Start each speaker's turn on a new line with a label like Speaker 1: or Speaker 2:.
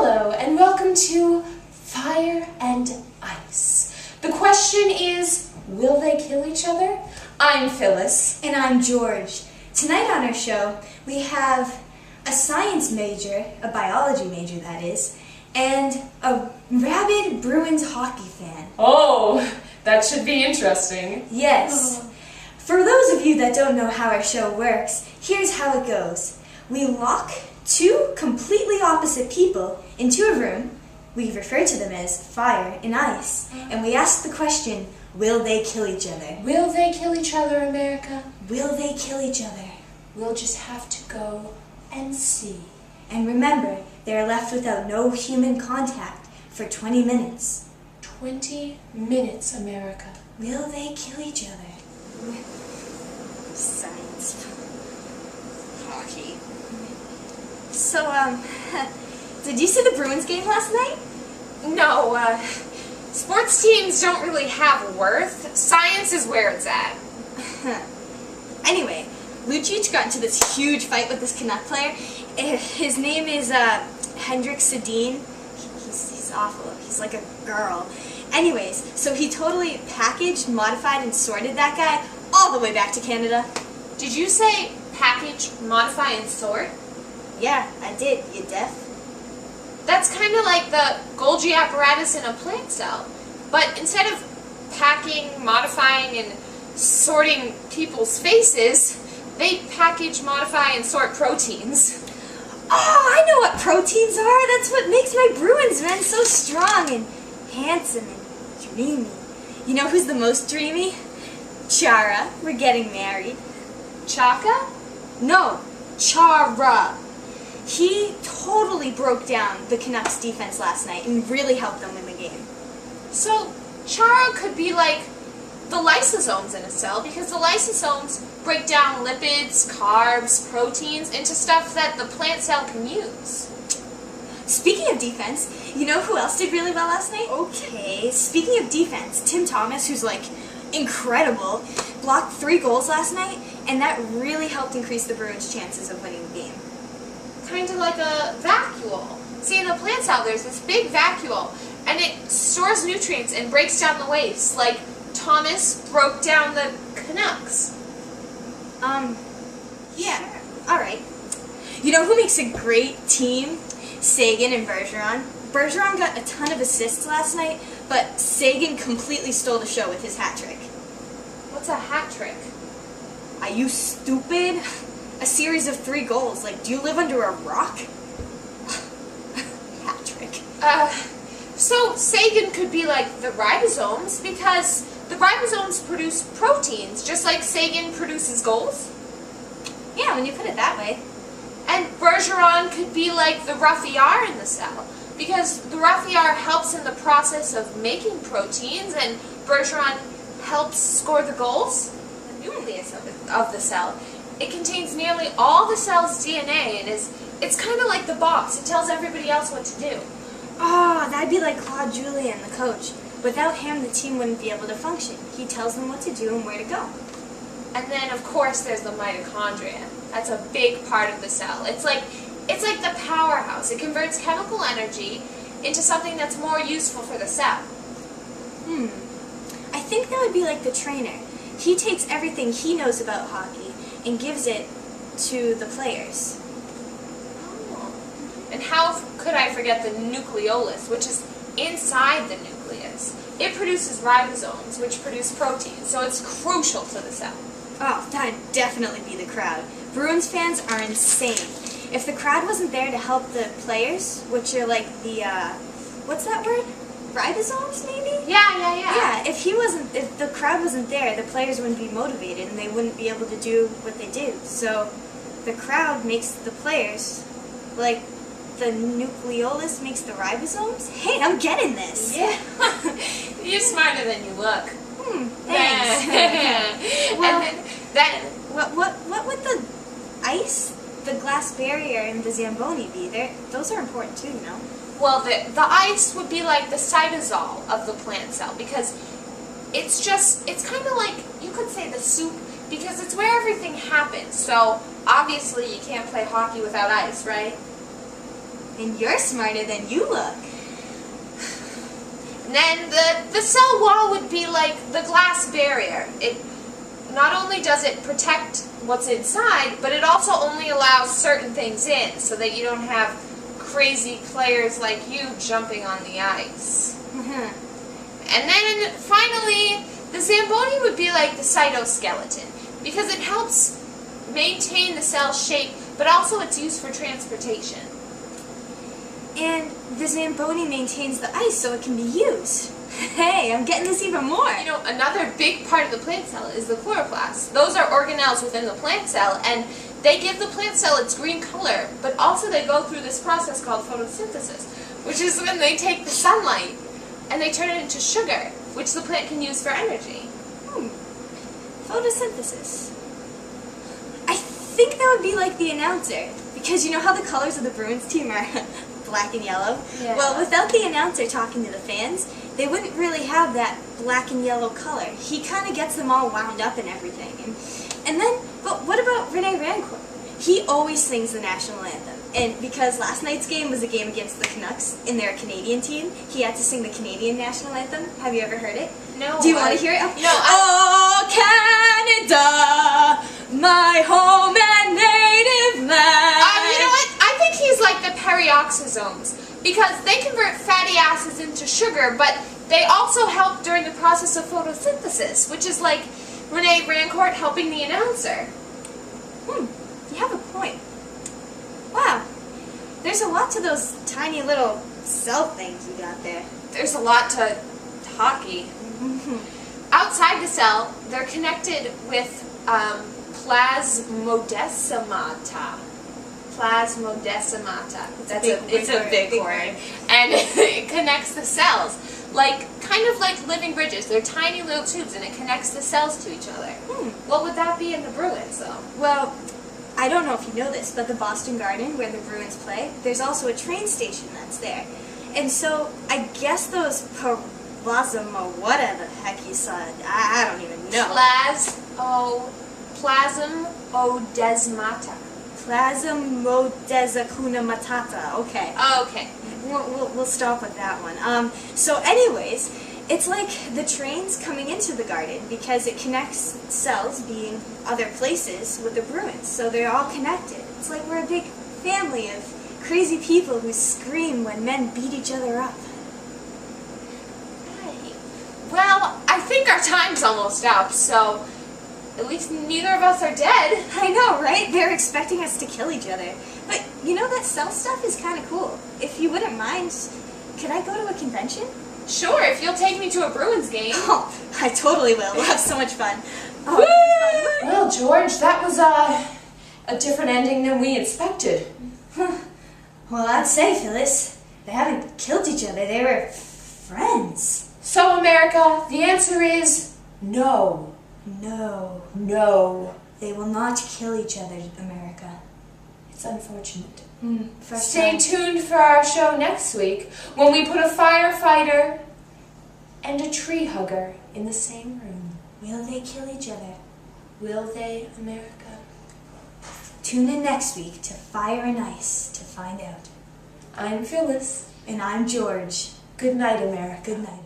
Speaker 1: Hello and welcome to Fire and Ice. The question is, will they kill each other? I'm Phyllis.
Speaker 2: And I'm George. Tonight on our show, we have a science major, a biology major that is, and a rabid Bruins hockey fan.
Speaker 1: Oh, that should be interesting.
Speaker 2: Yes. For those of you that don't know how our show works, here's how it goes. We lock two completely opposite people into a room. We refer to them as fire and ice. And we ask the question, will they kill each other?
Speaker 1: Will they kill each other, America?
Speaker 2: Will they kill each other?
Speaker 1: We'll just have to go and see.
Speaker 2: And remember, they're left without no human contact for 20 minutes.
Speaker 1: 20 minutes, America.
Speaker 2: Will they kill each other? Science. Hockey. So, did you see the Bruins game last night?
Speaker 3: No, sports teams don't really have worth. Science is where it's at.
Speaker 2: Anyway, Lucic got into this huge fight with this Canuck player. His name is Hendrik Sedin. He's awful. He's like a girl. Anyways, so he totally packaged, modified, and sorted that guy all the way back to Canada.
Speaker 3: Did you say package, modify, and sort?
Speaker 2: Yeah, I did. You deaf?
Speaker 3: That's kind of like the Golgi apparatus in a plant cell. But instead of packing, modifying, and sorting people's faces, they package, modify, and sort proteins.
Speaker 2: Oh, I know what proteins are. That's what makes my Bruins men so strong and handsome and dreamy. You know who's the most dreamy? Chara. We're getting married.
Speaker 3: Chaka?
Speaker 2: No, Chara. He totally broke down the Canucks defense last night and really helped them win the game.
Speaker 3: So, Chara could be like the lysosomes in a cell, because the lysosomes break down lipids, carbs, proteins into stuff that the plant cell can use.
Speaker 2: Speaking of defense, you know who else did really well last night? Okay, speaking of defense, Tim Thomas, who's like incredible, blocked 3 goals last night, and that really helped increase the Bruins' chances of winning the game.
Speaker 3: Kind of like a vacuole. See, in the plant cell, there's this big vacuole, and it stores nutrients and breaks down the waste, like Thomas broke down the Canucks.
Speaker 2: Yeah, alright. You know who makes a great team? Sagan and Bergeron. Bergeron got a ton of assists last night, but Sagan completely stole the show with his hat trick.
Speaker 3: What's a hat trick?
Speaker 2: Are you stupid? A series of 3 goals. Like, do you live under a rock? Hat trick.
Speaker 3: So Sagan could be like the ribosomes, because the ribosomes produce proteins, just like Sagan produces goals.
Speaker 2: Yeah, when you put it that way.
Speaker 3: And Bergeron could be like the rough ER in the cell, because the rough ER helps in the process of making proteins, and Bergeron helps score the goals. The nucleus of the cell. It contains nearly all the cell's DNA, and it's kind of like the boss. It tells everybody else what to do.
Speaker 2: Oh, that'd be like Claude Julien, the coach. Without him, the team wouldn't be able to function. He tells them what to do and where to go.
Speaker 3: And then, of course, there's the mitochondria. That's a big part of the cell. It's like the powerhouse. It converts chemical energy into something that's more useful for the cell.
Speaker 2: I think that would be like the trainer. He takes everything he knows about hockey and gives it to the players.
Speaker 3: Oh. And how could I forget the nucleolus, which is inside the nucleus? It produces ribosomes, which produce proteins, so it's crucial to the cell.
Speaker 2: Oh, that'd definitely be the crowd. Bruins fans are insane. If the crowd wasn't there to help the players, which are like the, what's that word? Ribosomes, maybe?
Speaker 3: Yeah.
Speaker 2: Yeah, if the crowd wasn't there, the players wouldn't be motivated and they wouldn't be able to do what they do. So, the crowd makes the players, like, the nucleolus makes the ribosomes? Hey, I'm getting this!
Speaker 3: Yeah. You're smarter than you look.
Speaker 2: Thanks.
Speaker 3: Well, and then
Speaker 2: what would the ice, the glass barrier, and the Zamboni be? Those are important too, you know?
Speaker 3: well, the ice would be like the cytosol of the plant cell, because it's kind of like, you could say the soup, because it's where everything happens. So obviously you can't play hockey without ice, right?
Speaker 2: And you're smarter than you look.
Speaker 3: And then the cell wall would be like the glass barrier. It not only does it protect what's inside, but it also only allows certain things in so that you don't have crazy players like you jumping on the ice. And then finally, the Zamboni would be like the cytoskeleton because it helps maintain the cell shape, but also it's used for transportation.
Speaker 2: And the Zamboni maintains the ice so it can be used. Hey, I'm getting this even more.
Speaker 3: You know, another big part of the plant cell is the chloroplasts. Those are organelles within the plant cell, and they give the plant cell its green color, but also they go through this process called photosynthesis, which is when they take the sunlight and they turn it into sugar, which the plant can use for energy.
Speaker 2: Photosynthesis. I think that would be like the announcer, because you know how the colors of the Bruins team are black and yellow?
Speaker 3: Yeah.
Speaker 2: Well, without the announcer talking to the fans, they wouldn't really have that black and yellow color. He kind of gets them all wound up and everything. And then, but what about Rene Rancourt? He always sings the national anthem. And because last night's game was a game against the Canucks in their Canadian team, he had to sing the Canadian national anthem. Have you ever heard it?
Speaker 3: No.
Speaker 2: Do you want to hear it?
Speaker 3: No.
Speaker 2: Oh, Canada, my home and native land.
Speaker 3: You know what? I think he's like the perioxysomes because they convert fatty acids into sugar, but they also help during the process of photosynthesis, which is like Rene Rancourt helping the announcer.
Speaker 2: You have a point. Wow, there's a lot to those tiny little cell things you got there.
Speaker 3: There's a lot to hockey. Outside the cell, they're connected with plasmodesmata. Plasmodesmata. It's a big word. And it connects the cells. Kind of like living bridges. They're tiny little tubes and it connects the cells to each other. What would that be in the Bruins, though?
Speaker 2: Well, I don't know if you know this, but the Boston Garden, where the Bruins play, there's also a train station that's there. And so, I guess those whatever the heck you said, I don't even know.
Speaker 3: Plasmodesmata.
Speaker 2: Plasmodesacuna matata. Okay.
Speaker 3: Okay.
Speaker 2: We'll stop with that one. So anyways, it's like the trains coming into the garden because it connects cells being other places with the Bruins. So they're all connected. It's like we're a big family of crazy people who scream when men beat each other up.
Speaker 3: Right. Well, I think our time's almost up, so at least neither of us are dead.
Speaker 2: I know, right? They're expecting us to kill each other. But you know, that cell stuff is kind of cool. If you wouldn't mind, could I go to a convention?
Speaker 3: Sure, if you'll take me to a Bruins game.
Speaker 2: Oh, I totally will. We'll have so much fun.
Speaker 1: Well, George, that was a different ending than we expected.
Speaker 2: Well, I'd say, Phyllis, they haven't killed each other. They were friends.
Speaker 1: So, America, the answer is no.
Speaker 2: No.
Speaker 1: No.
Speaker 2: They will not kill each other, America.
Speaker 1: It's unfortunate.
Speaker 2: Stay
Speaker 1: Stay tuned for our show next week when we put a firefighter and a tree hugger in the same room.
Speaker 2: Will they kill each other?
Speaker 1: Will they, America?
Speaker 2: Tune in next week to Fire and Ice to find out.
Speaker 1: I'm Phyllis.
Speaker 2: And I'm George.
Speaker 1: Good night, America.
Speaker 2: Good night.